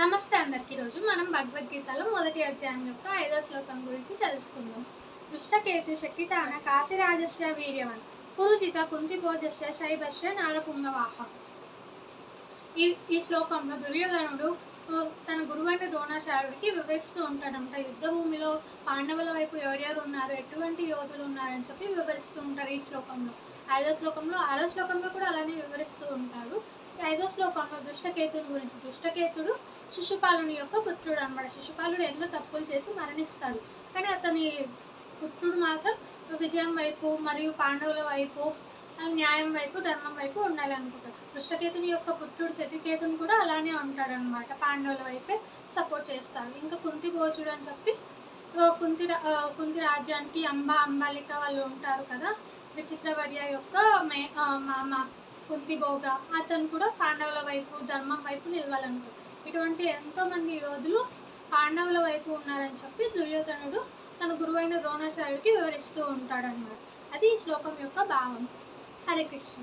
నమస్తే అందరికీ. రోజు మనం భగవద్గీతలో మొదటి అధ్యాయం యొక్క 5వ శ్లోకం గురించి తెలుసుకుందాం. దృష్టకేతు శక్తితాన కాశీరాజస్య వీర్యవన్ పురుజిత కుంతిభోజస్య శైభస్య నారపుంగవాహ. ఈ శ్లోకంలో దుర్యోధనుడు తన గురువైన ద్రోణాచార్యుడికి వివరిస్తూ ఉంటాడంట. యుద్ధ భూమిలో పాండవుల వైపు ఎవరెవరు ఉన్నారు, ఎటువంటి యోధులు ఉన్నారని చెప్పి వివరిస్తూ ఉంటారు ఈ శ్లోకంలో. 5వ శ్లోకంలో 6వ శ్లోకంలో కూడా అలానే వివరిస్తూ ఉంటారు. 5వ శ్లోకంలో దుష్టకేతుని గురించి. దుష్టకేతుడు శిశుపాలుని యొక్క పుత్రుడు అనమాట. శిశుపాలుడు ఎన్నో తప్పులు చేసి మరణిస్తాడు, కానీ అతని పుత్రుడు మాత్రం విజయం వైపు మరియు పాండవుల వైపు, న్యాయం వైపు, ధర్మం వైపు ఉండాలి అనుకుంటాడు. దుష్టకేతుని యొక్క పుత్రుడు శత్రుకేతుని కూడా అలానే ఉంటాడనమాట. పాండవుల వైపే సపోర్ట్ చేస్తారు. ఇంకా కుంతిభోజుడు అని చెప్పి కుంతి రాజ్యానికి అంబాలిక వాళ్ళు ఉంటారు కదా, విచిత్రవర్య యొక్క మామ కుంతిభోగ, అతను కూడా పాండవుల వైపు, ధర్మం వైపు నిలవాలనుకుంటాడు. ఇటువంటి ఎంతోమంది యోధులు పాండవుల వైపు ఉన్నారని చెప్పి దుర్యోధనుడు తన గురువైన ద్రోణాచార్యుడికి వివరిస్తూ ఉంటాడన్నమాట. అది ఈ శ్లోకం యొక్క భావం. హరే కృష్ణ.